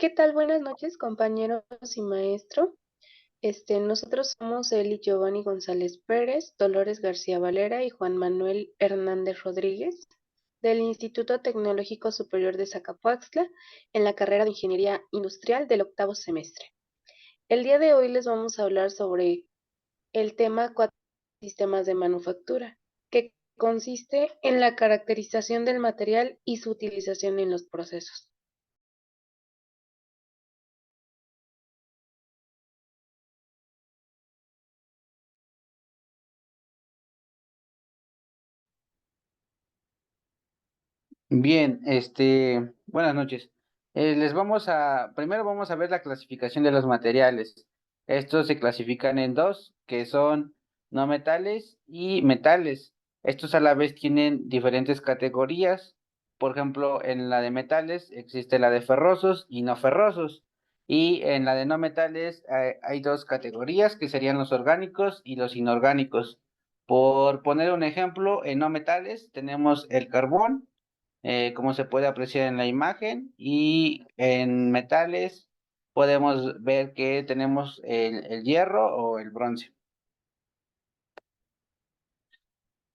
¿Qué tal? Buenas noches, compañeros y maestro. Nosotros somos Eli Giovanni González Pérez, Dolores García Valera y Juan Manuel Hernández Rodríguez, del Instituto Tecnológico Superior de Zacapuaxtla, en la carrera de Ingeniería Industrial del octavo semestre. El día de hoy les vamos a hablar sobre el tema 4 sistemas de manufactura, que consiste en la caracterización del material y su utilización en los procesos. Bien, buenas noches. Primero vamos a ver la clasificación de los materiales. Estos se clasifican en dos, que son no metales y metales. Estos a la vez tienen diferentes categorías. Por ejemplo, en la de metales existe la de ferrosos y no ferrosos. Y en la de no metales hay dos categorías, que serían los orgánicos y los inorgánicos. Por poner un ejemplo, en no metales tenemos el carbón, como se puede apreciar en la imagen, y en metales podemos ver que tenemos el hierro o el bronce.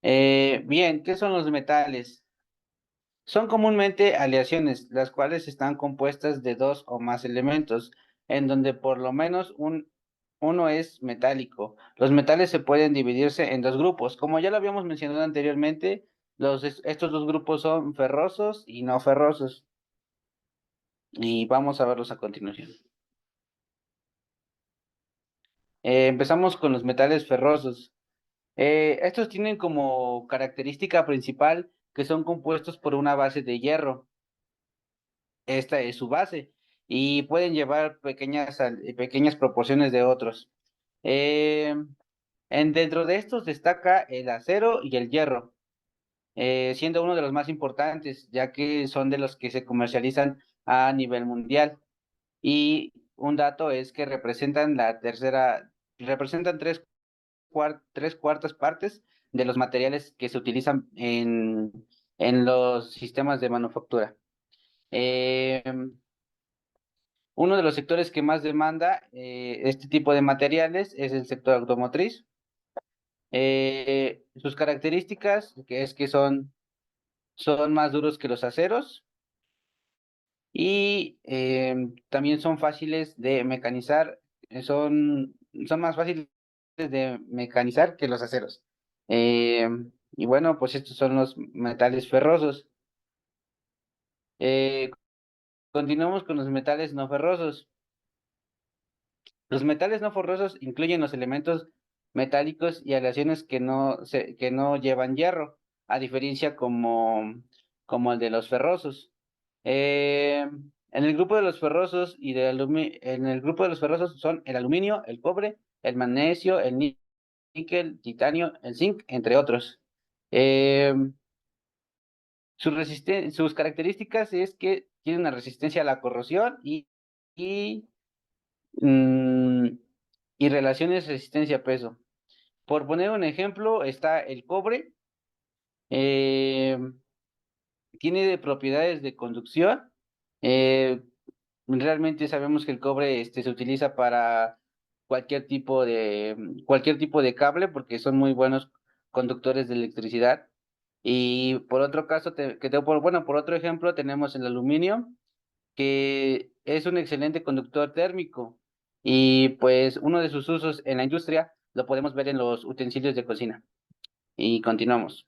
Bien, ¿qué son los metales? Son comúnmente aleaciones, las cuales están compuestas de dos o más elementos, en donde por lo menos uno es metálico. Los metales se pueden dividirse en dos grupos. Como ya lo habíamos mencionado anteriormente, estos dos grupos son ferrosos y no ferrosos. Y vamos a verlos a continuación. Empezamos con los metales ferrosos. Estos tienen como característica principal que son compuestos por una base de hierro. Esta es su base y pueden llevar pequeñas proporciones de otros. Eh, Dentro de estos destaca el acero y el hierro, siendo uno de los más importantes, ya que son de los que se comercializan a nivel mundial. Y un dato es que representan tres cuartas partes de los materiales que se utilizan en los sistemas de manufactura. Eh, Uno de los sectores que más demanda este tipo de materiales es el sector automotriz. Sus características, que es que son más duros que los aceros y también son fáciles de mecanizar, son más fáciles de mecanizar que los aceros. Eh, y bueno, pues estos son los metales ferrosos. Eh, Continuamos con los metales no ferrosos. Los metales no ferrosos incluyen los elementos metálicos y aleaciones que no llevan hierro, a diferencia como el de los ferrosos. En el grupo de los ferrosos en el grupo de los ferrosos son el aluminio, el cobre, el magnesio, el níquel, titanio, el zinc, entre otros. Eh, sus características es que tienen una resistencia a la corrosión y, mm, y relaciones resistencia-peso. Por poner un ejemplo, está el cobre. eh, Tiene propiedades de conducción. eh, Realmente sabemos que el cobre se utiliza para cualquier tipo de cable, porque son muy buenos conductores de electricidad. Y por otro caso, por otro ejemplo, tenemos el aluminio, que es un excelente conductor térmico. Y pues uno de sus usos en la industria lo podemos ver en los utensilios de cocina. Y continuamos.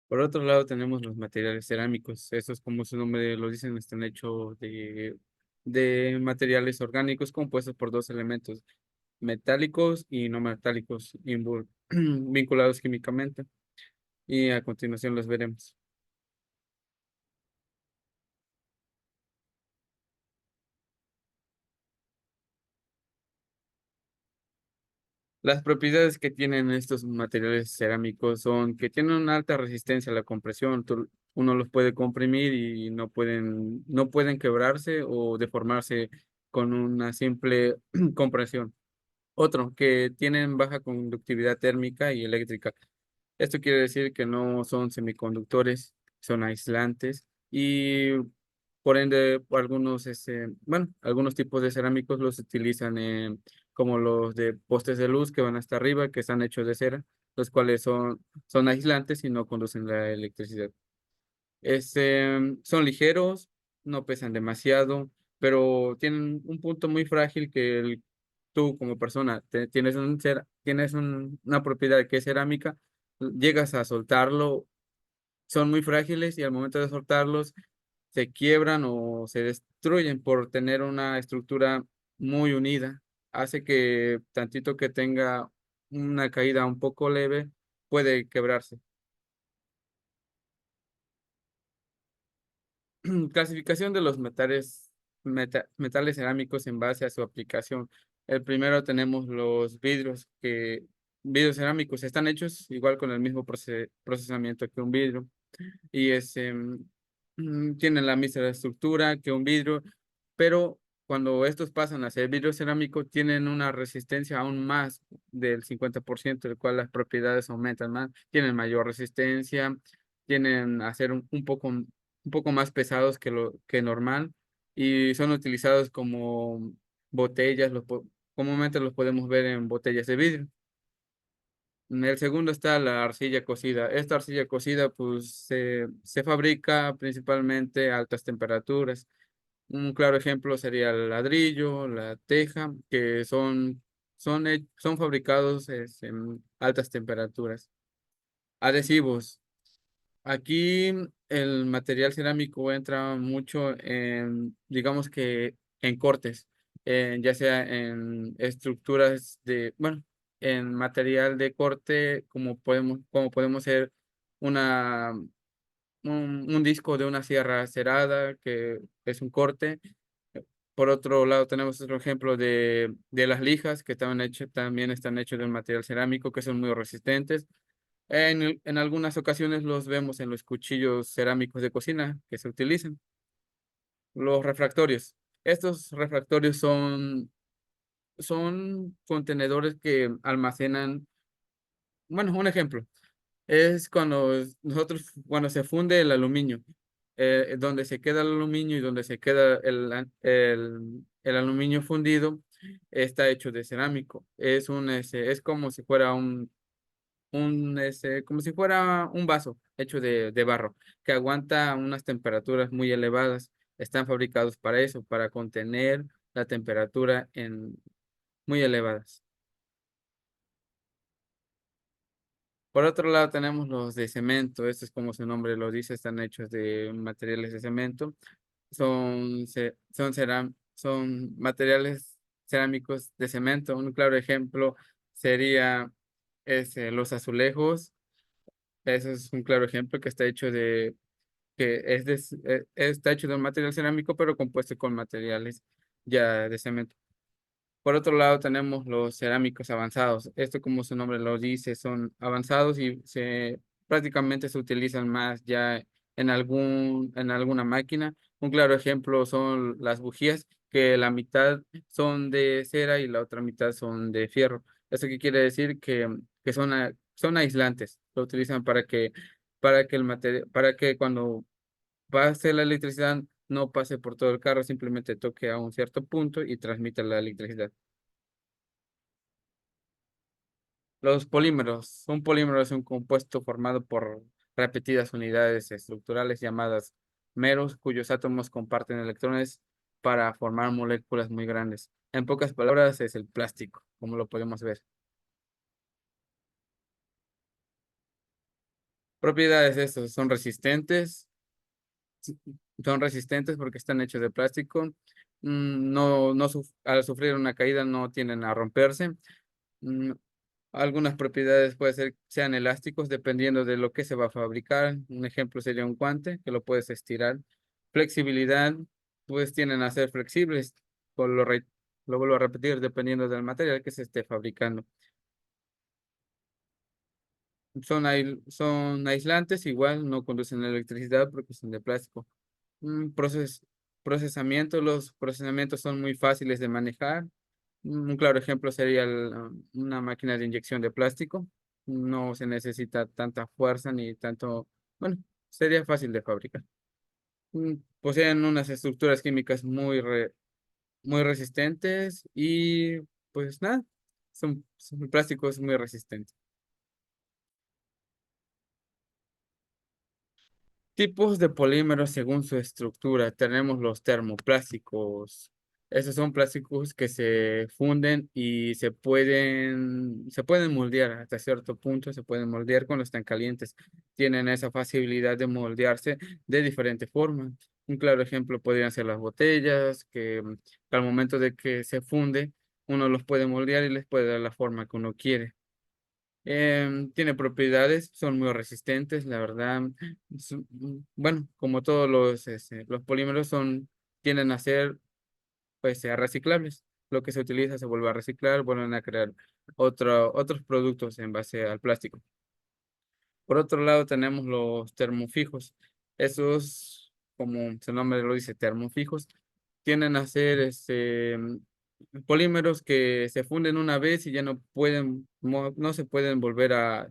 Por otro lado, tenemos los materiales cerámicos. Estos, como su nombre lo dicen, están hechos de materiales orgánicos compuestos por dos elementos, metálicos y no metálicos, vinculados químicamente. Y a continuación los veremos. Las propiedades que tienen estos materiales cerámicos son que tienen una alta resistencia a la compresión. Uno los puede comprimir y no pueden quebrarse o deformarse con una simple compresión. Otro, que tienen baja conductividad térmica y eléctrica. Esto quiere decir que no son semiconductores, son aislantes y por ende algunos tipos de cerámicos los utilizan como los de postes de luz que van hasta arriba, que están hechos de cera, los cuales son aislantes y no conducen la electricidad. Son ligeros, no pesan demasiado, pero tienen un punto muy frágil que tú como persona tienes una propiedad que es cerámica, llegas a soltarlo, son muy frágiles y al momento de soltarlos se quiebran o se destruyen por tener una estructura muy unida. Hace que tantito que tenga una caída un poco leve, puede quebrarse. Clasificación de los metales cerámicos en base a su aplicación. El primero tenemos los vidrios cerámicos están hechos igual con el mismo procesamiento que un vidrio y tienen la misma estructura que un vidrio, pero cuando estos pasan a ser vidrio cerámico tienen una resistencia aún más del 50%, el cual las propiedades aumentan más, tienen mayor resistencia, tienen a ser un poco más pesados que lo que normal y son utilizados como botellas, comúnmente los podemos ver en botellas de vidrio. En el segundo está la arcilla cocida. Esta arcilla cocida pues se fabrica principalmente a altas temperaturas. Un claro ejemplo sería el ladrillo, la teja, que son fabricados en altas temperaturas. Adhesivos. Aquí el material cerámico entra mucho digamos que en cortes, ya sea en estructuras bueno, en material de corte, como podemos ser una, un disco de una sierra cerada, que es un corte. Por otro lado, tenemos otro ejemplo de las lijas, que también están hechos de un material cerámico, que son muy resistentes. En algunas ocasiones los vemos en los cuchillos cerámicos de cocina que se utilizan. Los refractorios. Estos refractorios son contenedores que almacenan, bueno, un ejemplo, es cuando se funde el aluminio, donde se queda el aluminio y donde se queda el aluminio fundido, está hecho de cerámico. Es como si fuera como si fuera un vaso hecho de barro, que aguanta unas temperaturas muy elevadas. Están fabricados para eso, para contener la temperatura muy elevadas. Por otro lado, tenemos los de cemento. Estos, como su nombre lo dice, están hechos de materiales de cemento. Son materiales cerámicos de cemento. Un claro ejemplo sería los azulejos. Eso es un claro ejemplo que está hecho está hecho de un material cerámico, pero compuesto con materiales ya de cemento. Por otro lado, tenemos los cerámicos avanzados. Esto, como su nombre lo dice, son avanzados y prácticamente se utilizan más ya en alguna máquina. Un claro ejemplo son las bujías, que la mitad son de cera y la otra mitad son de fierro. ¿Eso qué quiere decir? Que son aislantes. Lo utilizan para que cuando pase la electricidad no pase por todo el carro, simplemente toque a un cierto punto y transmita la electricidad. Los polímeros. Un polímero es un compuesto formado por repetidas unidades estructurales llamadas meros, cuyos átomos comparten electrones para formar moléculas muy grandes. En pocas palabras, es el plástico, como lo podemos ver. Propiedades de estos son resistentes porque están hechos de plástico. Al sufrir una caída no tienden a romperse. Mm, Algunas propiedades sean elásticos dependiendo de lo que se va a fabricar. Un ejemplo sería un guante que lo puedes estirar. Flexibilidad, pues tienden a ser flexibles. Por lo vuelvo a repetir, dependiendo del material que se esté fabricando. Son aislantes, igual no conducen electricidad porque son de plástico. Mm, proces- Procesamiento, los procesamientos son muy fáciles de manejar. Un claro ejemplo sería una máquina de inyección de plástico. No se necesita tanta fuerza ni tanto, bueno, sería fácil de fabricar. Poseen unas estructuras químicas muy resistentes y pues nada, son plásticos muy resistentes. Tipos de polímeros según su estructura. Tenemos los termoplásticos. Esos son plásticos que se funden y se pueden moldear hasta cierto punto, se pueden moldear cuando están calientes. Tienen esa facilidad de moldearse de diferentes formas. Un claro ejemplo podrían ser las botellas, que al momento de que se funde, uno los puede moldear y les puede dar la forma que uno quiere. Tiene propiedades, son muy resistentes, la verdad. Bueno, como todos los polímeros tienden a ser pues, reciclables. Lo que se utiliza se vuelve a reciclar, vuelven a crear otros productos en base al plástico. Por otro lado, tenemos los termofijos. Esos, como su nombre lo dice, termofijos, tienden a ser polímeros que se funden una vez y ya no se pueden volver a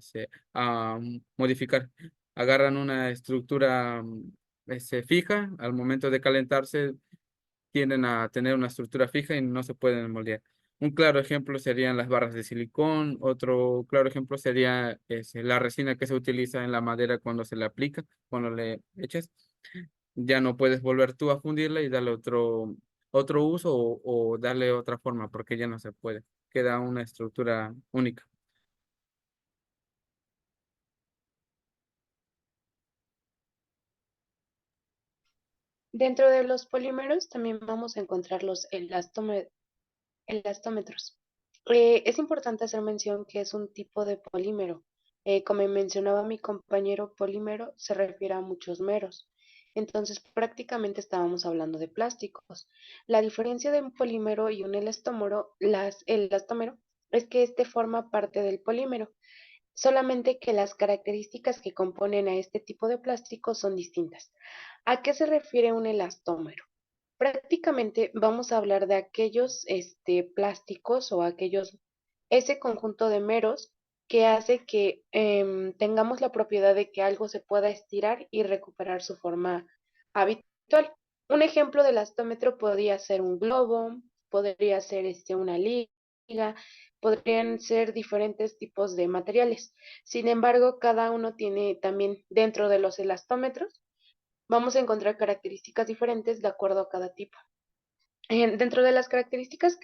modificar. Agarran una estructura fija, al momento de calentarse tienden a tener una estructura fija y no se pueden moldear. Un claro ejemplo serían las barras de silicón, otro claro ejemplo sería la resina que se utiliza en la madera cuando se le aplica, cuando le echas. Ya no puedes volver tú a fundirla y darle otro uso o darle otra forma porque ya no se puede. Queda una estructura única. Dentro de los polímeros también vamos a encontrar los elastómetros. Es importante hacer mención que es un tipo de polímero. Como mencionaba mi compañero, polímero se refiere a muchos meros. Entonces, prácticamente estábamos hablando de plásticos. La diferencia de un polímero y un elastómero es que este forma parte del polímero, solamente que las características que componen a este tipo de plásticos son distintas. ¿A qué se refiere un elastómero? Prácticamente vamos a hablar de aquellos plásticos o ese conjunto de meros que hace que tengamos la propiedad de que algo se pueda estirar y recuperar su forma habitual. Un ejemplo del elastómetro podría ser un globo, podría ser una liga, podrían ser diferentes tipos de materiales. Sin embargo, cada uno tiene también dentro de los elastómetros, vamos a encontrar características diferentes de acuerdo a cada tipo. Dentro de las características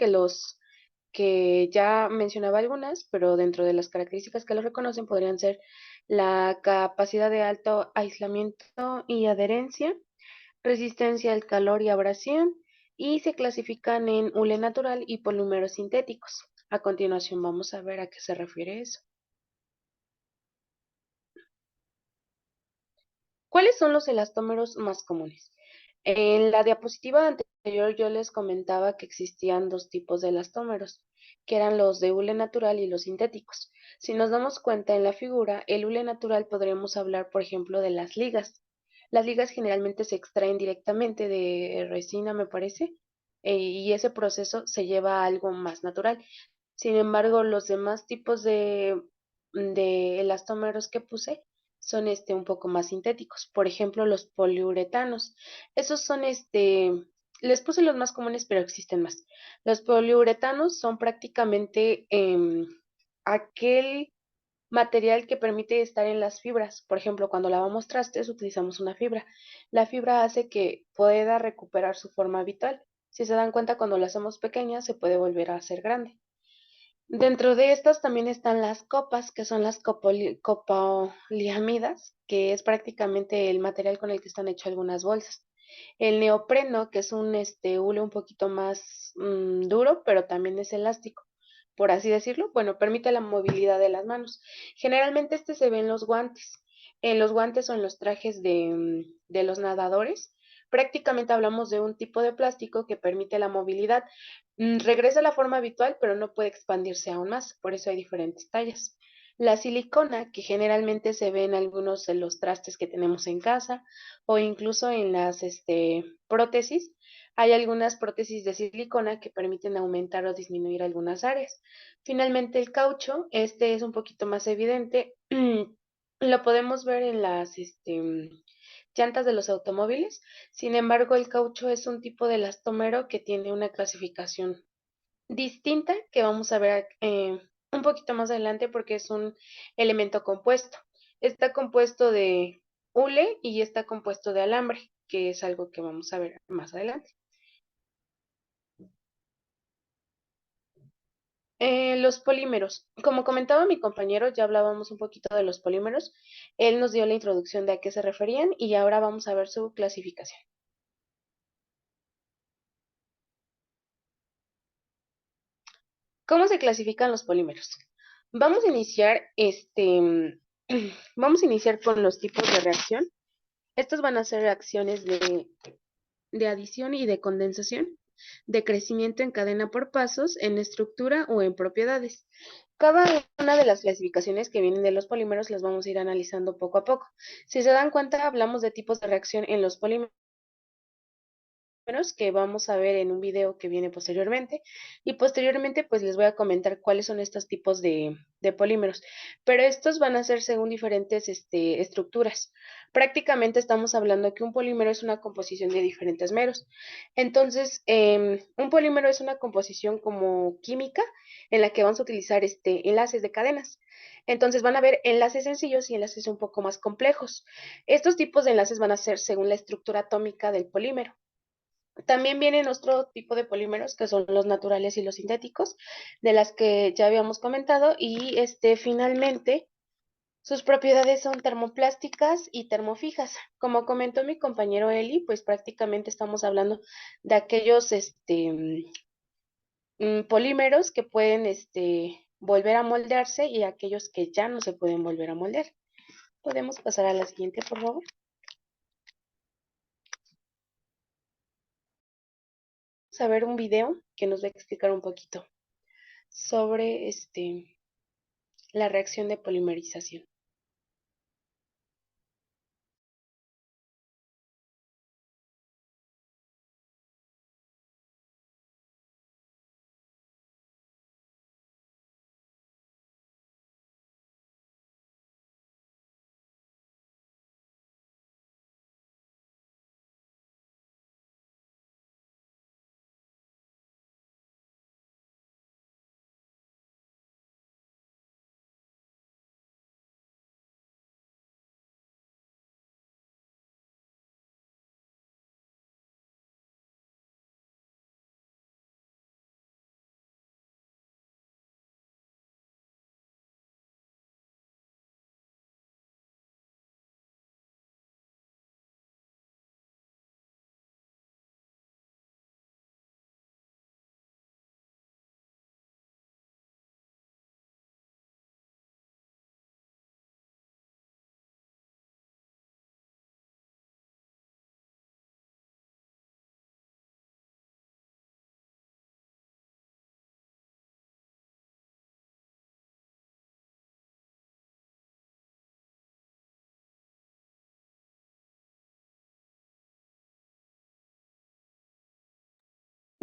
que ya mencionaba algunas, pero dentro de las características que lo reconocen podrían ser la capacidad de alto aislamiento y adherencia, resistencia al calor y abrasión, y se clasifican en hule natural y polímeros sintéticos. A continuación vamos a ver a qué se refiere eso. ¿Cuáles son los elastómeros más comunes? En la diapositiva anterior yo les comentaba que existían dos tipos de elastómeros, que eran los de hule natural y los sintéticos. Si nos damos cuenta en la figura, el hule natural podríamos hablar, por ejemplo, de las ligas. Las ligas generalmente se extraen directamente de resina, me parece, y ese proceso se lleva a algo más natural. Sin embargo, los demás tipos de elastómeros que puse son un poco más sintéticos. Por ejemplo, los poliuretanos. Esos son les puse los más comunes, pero existen más. Los poliuretanos son prácticamente aquel material que permite estar en las fibras. Por ejemplo, cuando lavamos trastes utilizamos una fibra. La fibra hace que pueda recuperar su forma habitual. Si se dan cuenta, cuando la hacemos pequeña se puede volver a hacer grande. Dentro de estas también están las copas, que son las copoliamidas, que es prácticamente el material con el que están hechas algunas bolsas. El neopreno, que es un hule un poquito más duro, pero también es elástico, por así decirlo. Bueno, permite la movilidad de las manos. Generalmente se ve en los guantes o en los trajes de los nadadores. Prácticamente hablamos de un tipo de plástico que permite la movilidad. Regresa a la forma habitual, pero no puede expandirse aún más, por eso hay diferentes tallas. La silicona, que generalmente se ve en algunos de los trastes que tenemos en casa o incluso en las prótesis, hay algunas prótesis de silicona que permiten aumentar o disminuir algunas áreas. Finalmente, el caucho, este es un poquito más evidente. Lo podemos ver en las llantas de los automóviles. Sin embargo, el caucho es un tipo de elastómero que tiene una clasificación distinta que vamos a ver un poquito más adelante porque es un elemento compuesto. Está compuesto de hule y está compuesto de alambre, que es algo que vamos a ver más adelante. Los polímeros. Como comentaba mi compañero, ya hablábamos un poquito de los polímeros. Él nos dio la introducción de a qué se referían y ahora vamos a ver su clasificación. ¿Cómo se clasifican los polímeros? Vamos a iniciar vamos a iniciar con los tipos de reacción. Estas van a ser reacciones de adición y de condensación, de crecimiento en cadena por pasos, en estructura o en propiedades. Cada una de las clasificaciones que vienen de los polímeros las vamos a ir analizando poco a poco. Si se dan cuenta, hablamos de tipos de reacción en los polímeros que vamos a ver en un video que viene posteriormente y posteriormente pues les voy a comentar cuáles son estos tipos de polímeros, pero estos van a ser según diferentes estructuras. Prácticamente estamos hablando que un polímero es una composición de diferentes meros. Entonces, un polímero es una composición como química en la que vamos a utilizar enlaces de cadenas. Entonces van a haber enlaces sencillos y enlaces un poco más complejos. Estos tipos de enlaces van a ser según la estructura atómica del polímero. También vienen otro tipo de polímeros que son los naturales y los sintéticos, de las que ya habíamos comentado, y finalmente sus propiedades son termoplásticas y termofijas. Como comentó mi compañero Eli, pues prácticamente estamos hablando de aquellos polímeros que pueden volver a moldearse y aquellos que ya no se pueden volver a moldear. Podemos pasar a la siguiente, por favor. Vamos a ver un video que nos va a explicar un poquito sobre la reacción de polimerización.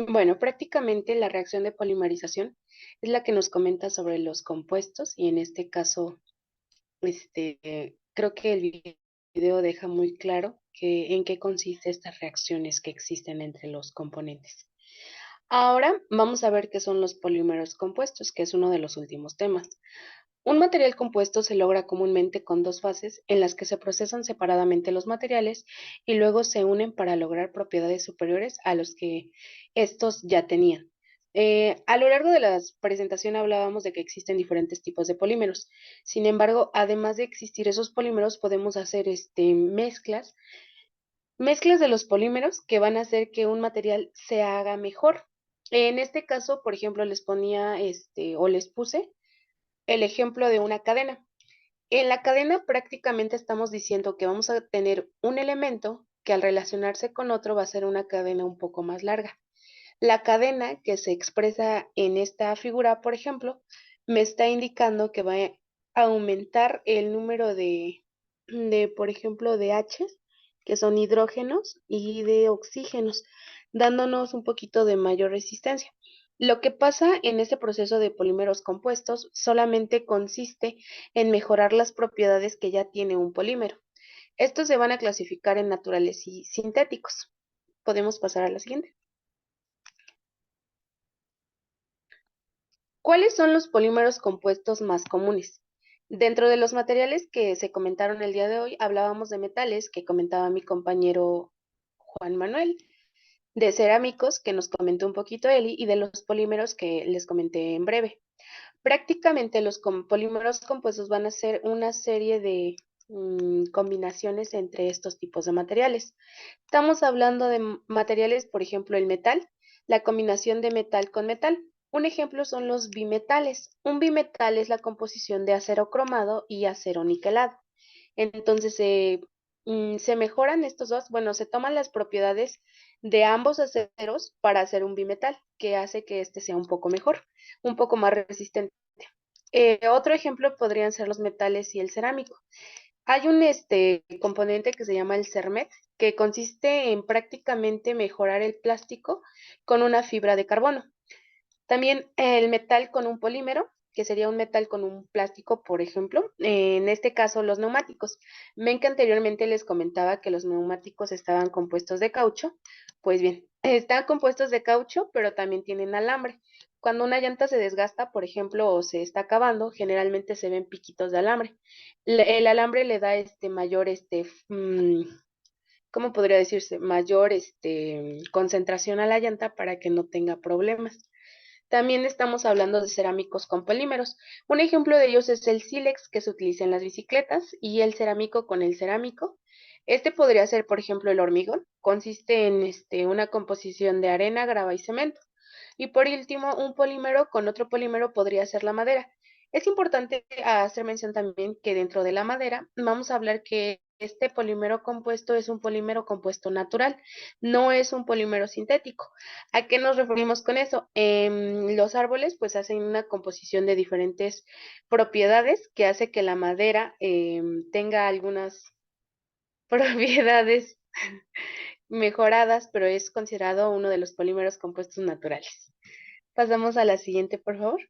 Bueno, prácticamente la reacción de polimerización es la que nos comenta sobre los compuestos y en este caso, creo que el video deja muy claro en qué consiste estas reacciones que existen entre los componentes. Ahora vamos a ver qué son los polímeros compuestos, que es uno de los últimos temas. Un material compuesto se logra comúnmente con dos fases en las que se procesan separadamente los materiales y luego se unen para lograr propiedades superiores a los que estos ya tenían. A lo largo de la presentación hablábamos de que existen diferentes tipos de polímeros. Sin embargo, además de existir esos polímeros, podemos hacer mezclas de los polímeros que van a hacer que un material se haga mejor. En este caso, por ejemplo, les ponía o les puse el ejemplo de una cadena. En la cadena prácticamente estamos diciendo que vamos a tener un elemento que al relacionarse con otro va a ser una cadena un poco más larga. La cadena que se expresa en esta figura, por ejemplo, me está indicando que va a aumentar el número por ejemplo, de H, que son hidrógenos, y de oxígenos, dándonos un poquito de mayor resistencia. Lo que pasa en este proceso de polímeros compuestos solamente consiste en mejorar las propiedades que ya tiene un polímero. Estos se van a clasificar en naturales y sintéticos. Podemos pasar a la siguiente. ¿Cuáles son los polímeros compuestos más comunes? Dentro de los materiales que se comentaron el día de hoy, hablábamos de metales, que comentaba mi compañero Juan Manuel, de cerámicos, que nos comentó un poquito Eli, y de los polímeros que les comenté en breve. Prácticamente los polímeros compuestos van a ser una serie de combinaciones entre estos tipos de materiales. Estamos hablando de materiales, por ejemplo, el metal, la combinación de metal con metal. Un ejemplo son los bimetales. Un bimetal es la composición de acero cromado y acero niquelado. Entonces, se mejoran estos dos, bueno, se toman las propiedades de ambos aceros para hacer un bimetal, que hace que este sea un poco mejor, un poco más resistente. Otro ejemplo podrían ser los metales y el cerámico. Hay un componente que se llama el CERMET, que consiste en prácticamente mejorar el plástico con una fibra de carbono. También el metal con un polímero, que sería un metal con un plástico, por ejemplo. En este caso, los neumáticos. Ven que anteriormente les comentaba que los neumáticos estaban compuestos de caucho. Pues bien, están compuestos de caucho, pero también tienen alambre. Cuando una llanta se desgasta, por ejemplo, o se está acabando, generalmente se ven piquitos de alambre. El alambre le da mayor, ¿cómo podría decirse? Mayor concentración a la llanta para que no tenga problemas. También estamos hablando de cerámicos con polímeros. Un ejemplo de ellos es el sílex que se utiliza en las bicicletas y el cerámico con el cerámico. Este podría ser, por ejemplo, el hormigón. Consiste en una composición de arena, grava y cemento. Y por último, un polímero con otro polímero podría ser la madera. Es importante hacer mención también que dentro de la madera vamos a hablar que este polímero compuesto es un polímero compuesto natural, no es un polímero sintético. ¿A qué nos referimos con eso? Los árboles pues hacen una composición de diferentes propiedades que hace que la madera tenga algunas propiedades mejoradas, pero es considerado uno de los polímeros compuestos naturales. Pasamos a la siguiente, por favor.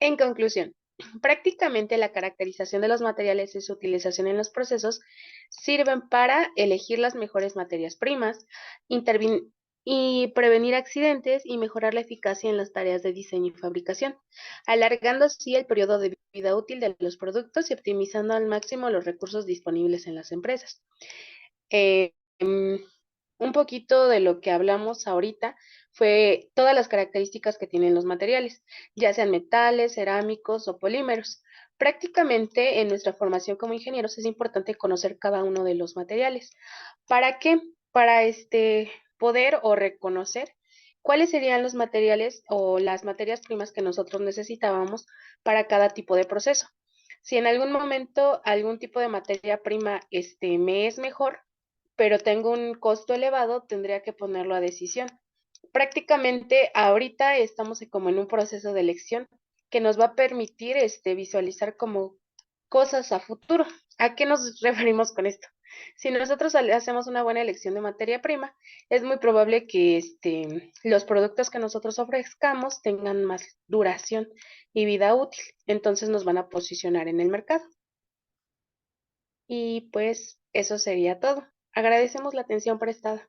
En conclusión, prácticamente la caracterización de los materiales y su utilización en los procesos sirven para elegir las mejores materias primas, y prevenir accidentes y mejorar la eficacia en las tareas de diseño y fabricación, alargando así el periodo de vida útil de los productos y optimizando al máximo los recursos disponibles en las empresas. Eh, mm, un poquito de lo que hablamos ahorita fue todas las características que tienen los materiales, ya sean metales, cerámicos o polímeros. Prácticamente en nuestra formación como ingenieros es importante conocer cada uno de los materiales. ¿Para qué? Para poder o reconocer cuáles serían los materiales o las materias primas que nosotros necesitábamos para cada tipo de proceso. Si en algún momento algún tipo de materia prima me es mejor, pero tengo un costo elevado, tendría que ponerlo a decisión. Prácticamente ahorita estamos como en un proceso de elección que nos va a permitir visualizar como cosas a futuro. ¿A qué nos referimos con esto? Si nosotros hacemos una buena elección de materia prima, es muy probable que los productos que nosotros ofrezcamos tengan más duración y vida útil. Entonces nos van a posicionar en el mercado. Y pues eso sería todo. Agradecemos la atención prestada.